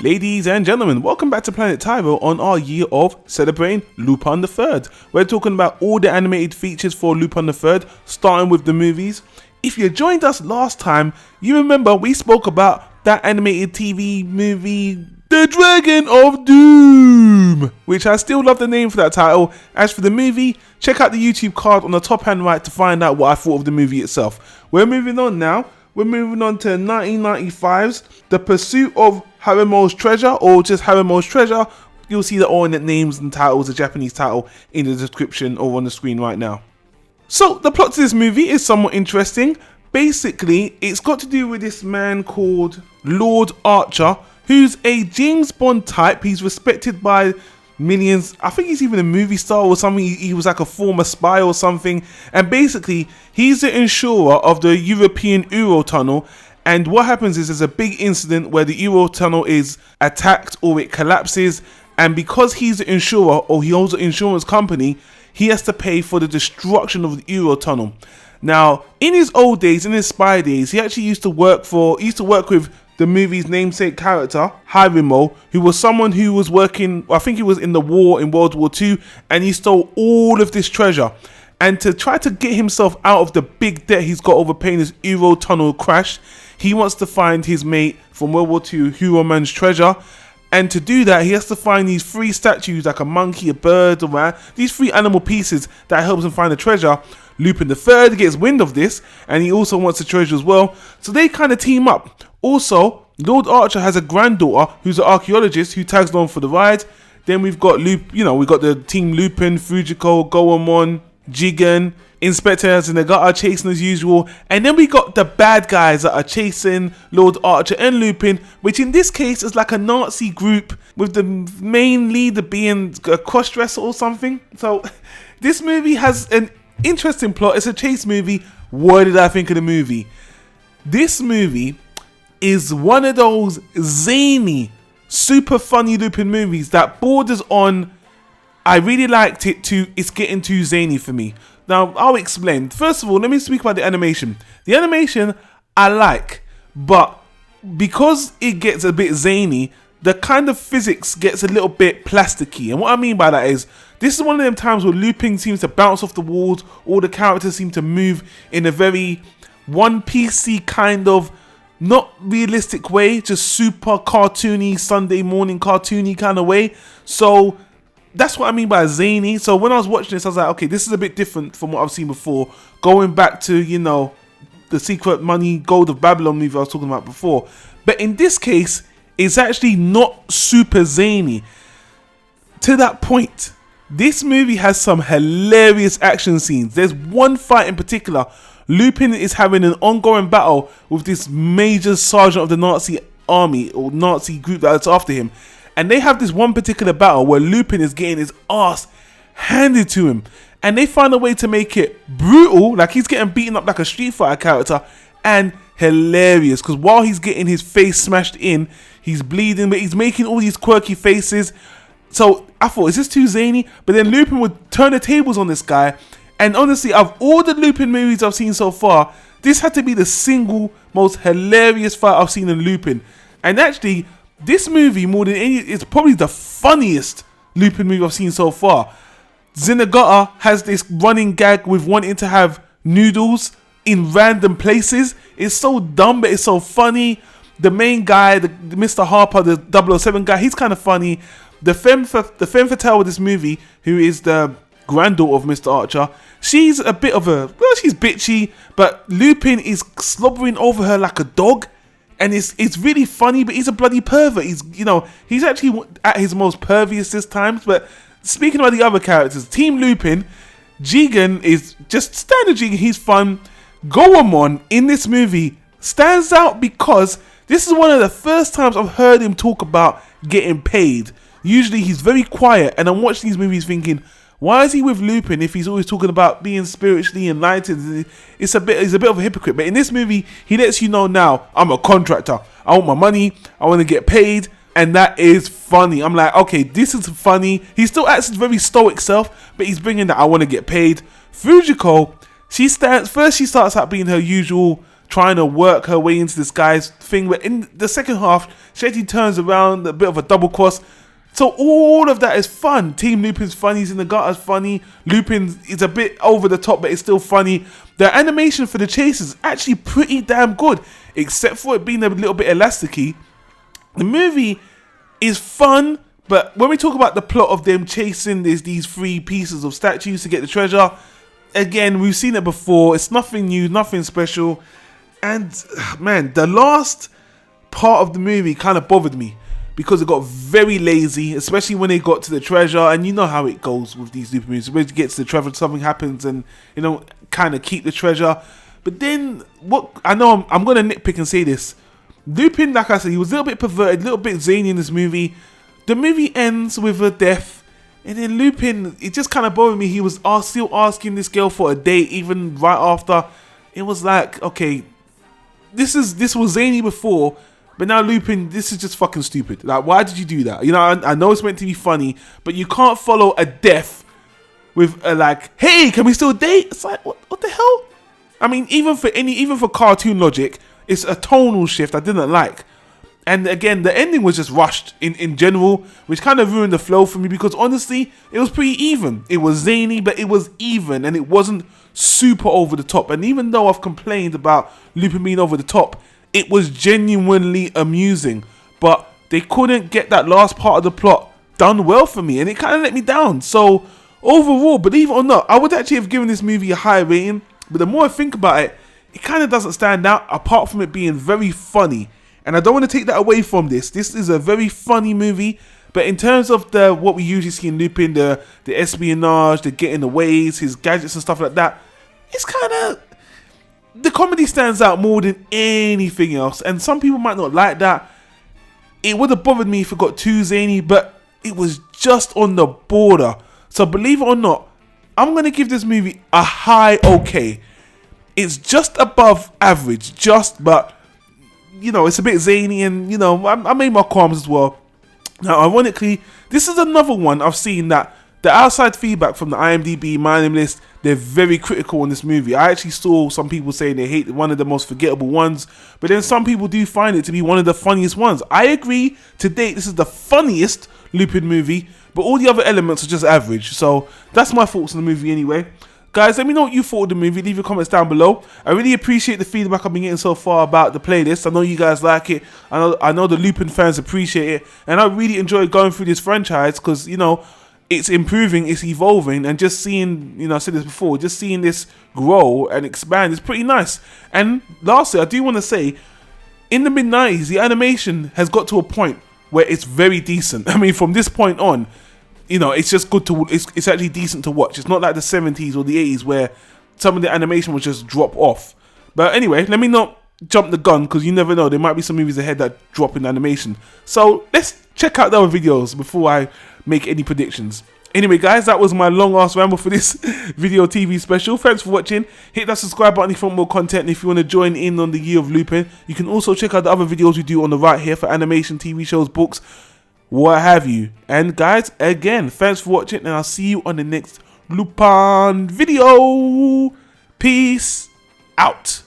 Ladies and gentlemen, welcome back to Planet Tyro on our year of celebrating Lupin the Third. We're talking about all the animated features for Lupin the Third, starting with the movies. If you joined us last time, you remember we spoke about that animated TV movie, The Dragon of Doom, which I still love the name for that title. As for the movie, check out the YouTube card on the top hand right to find out what I thought of the movie itself. We're moving on now. We're moving on to 1995's The Pursuit of HARIMAO'S Treasure, or just HARIMAO'S Treasure. You'll see the alternate names and titles, the Japanese title, in the description or on the screen right now. So, the plot to this movie is somewhat interesting. Basically, it's got to do with this man called Lord Archer, who's a James Bond type. He's respected by millions. I think he's even a movie star or something. He was like a former spy or something. And basically, he's the insurer of the European Eurotunnel. And what happens is there's a big incident where the Eurotunnel is attacked or it collapses. And because he's the insurer, or he owns an insurance company, he has to pay for the destruction of the Eurotunnel. Now, in his old days, in his spy days, he actually used to work with the movie's namesake character, Harimao, who was someone who was working, I think he was in the war in World War II, and he stole all of this treasure. And to try to get himself out of the big debt he's got over paying his Eurotunnel crash, he wants to find his mate from World War II, HARIMAO'S treasure. And to do that, he has to find these 3 statues, like a monkey, a bird, or man, these 3 animal pieces that helps him find the treasure. Lupin the Third gets wind of this, and he also wants the treasure as well. So they kind of team up. Also, Lord Archer has a granddaughter who's an archaeologist who tags along for the ride. Then we've got we've got the team Lupin, Fujiko, Goemon, Jigen, Inspector Zenigata chasing as usual. And then we got the bad guys that are chasing Lord Archer and Lupin, which in this case is like a Nazi group with the main leader being a crossdresser or something. So this movie has an interesting plot. It's a chase movie. What did I think of the movie? This movie is one of those zany, super funny Lupin movies that borders on, I really liked it, to it's getting too zany for me. Now, I'll explain. First of all, let me speak about the animation. The animation I like, but because it gets a bit zany, the kind of physics gets a little bit plasticky. And what I mean by that is, this is one of them times where Lupin seems to bounce off the walls, all the characters seem to move in a very One Piece-y kind of not realistic way, just super cartoony, Sunday morning cartoony kind of way. So that's what I mean by zany. So when I was watching this, I was like, okay, this is a bit different from what I've seen before. Going back to, the Secret Money Gold of Babylon movie I was talking about before. But in this case, it's actually not super zany. To that point, this movie has some hilarious action scenes. There's one fight in particular. Lupin is having an ongoing battle with this major sergeant of the Nazi army or Nazi group that's after him. And they have this one particular battle where Lupin is getting his ass handed to him. And they find a way to make it brutal, like he's getting beaten up like a Street Fighter character, and hilarious. Because while he's getting his face smashed in, he's bleeding, but he's making all these quirky faces. So I thought, is this too zany? But then Lupin would turn the tables on this guy. And honestly, of all the Lupin movies I've seen so far, this had to be the single most hilarious fight I've seen in Lupin. And actually, this movie, more than any, is probably the funniest Lupin movie I've seen so far. Zenigata has this running gag with wanting to have noodles in random places. It's so dumb, but it's so funny. The main guy, the Mr. Harper, the 007 guy, he's kind of funny. The femme fatale with this movie, who is the granddaughter of Mr. Archer, she's a bit of she's bitchy, but Lupin is slobbering over her like a dog, and it's really funny, but he's a bloody pervert. He's actually at his most pervious this time. But speaking about the other characters, Team Lupin, Jigen is just standard Jigen, he's fun. Goemon in this movie stands out because this is one of the first times I've heard him talk about getting paid. Usually he's very quiet, and I'm watching these movies thinking, why is he with Lupin if he's always talking about being spiritually enlightened? He's a bit of a hypocrite. But in this movie, he lets you know now, I'm a contractor. I want my money. I want to get paid. And that is funny. I'm like, okay, this is funny. He still acts his very stoic self, but he's bringing that I want to get paid. Fujiko, she starts out being her usual trying to work her way into this guy's thing. But in the second half, she actually turns around, a bit of a double cross. So all of that is fun. Team Lupin's funny, he's in the gutter's funny. Lupin is a bit over the top, but it's still funny. The animation for the chase is actually pretty damn good, except for it being a little bit elasticy. The movie is fun, but when we talk about the plot of them chasing these 3 pieces of statues to get the treasure, again, we've seen it before. It's nothing new, nothing special. And man, the last part of the movie kind of bothered me because it got very lazy, especially when they got to the treasure. And you know how it goes with these Lupin movies. When you get to the treasure, something happens and, you know, kind of keep the treasure. But then, what I know, I'm going to nitpick and say this. Lupin, like I said, he was a little bit perverted, a little bit zany in this movie. The movie ends with a death. And then Lupin, it just kind of bothered me. He was still asking this girl for a date, even right after. It was like, okay, this was zany before, but now Lupin, this is just fucking stupid. Like, why did you do that? You know, I know it's meant to be funny, but you can't follow a death with a like, hey, can we still date? It's like, what the hell? I mean, even for cartoon logic, it's a tonal shift I didn't like. And again, the ending was just rushed in general, which kind of ruined the flow for me because honestly, it was pretty even. It was zany, but it was even, and it wasn't super over the top. And even though I've complained about Lupin being over the top, it was genuinely amusing. But they couldn't get that last part of the plot done well for me, and it kind of let me down. So overall, believe it or not, I would actually have given this movie a higher rating. But the more I think about it, it kind of doesn't stand out apart from it being very funny. And I don't want to take that away from this. This is a very funny movie. But in terms of what we usually see in Lupin, the espionage, the getting away, his gadgets and stuff like that, it's kind of... the comedy stands out more than anything else. And some people might not like that. It would have bothered me if it got too zany, but it was just on the border. So believe it or not, I'm going to give this movie a high okay. It's just above average, but, you know, it's a bit zany and, you know, I made my qualms as well. Now, ironically, this is another one I've seen that the outside feedback from the IMDb, My Name list, they're very critical on this movie. I actually saw some people saying they hate one of the most forgettable ones, but then some people do find it to be one of the funniest ones. I agree, to date, this is the funniest Lupin movie, but all the other elements are just average. So that's my thoughts on the movie anyway. Guys, let me know what you thought of the movie. Leave your comments down below. I really appreciate the feedback I've been getting so far about the playlist. I know you guys like it. I know the Lupin fans appreciate it. And I really enjoy going through this franchise because, you know, it's improving, it's evolving. And just seeing, you know, I said this before, just seeing this grow and expand is pretty nice. And lastly, I do want to say, in the mid-90s, the animation has got to a point where it's very decent. I mean, from this point on, you know, it's just good to, it's actually decent to watch. It's not like the 70s or the 80s where some of the animation would just drop off. But anyway, let me not jump the gun because you never know. There might be some movies ahead that drop in animation. So let's check out the other videos before I make any predictions. Anyway, guys, that was my long-ass ramble for this video TV special. Thanks for watching. Hit that subscribe button if you want more content. And if you want to join in on the Year of Lupin, you can also check out the other videos we do on the right here for animation, TV shows, books, what have you. And guys, again, thanks for watching, and I'll see you on the next Lupin video. Peace out.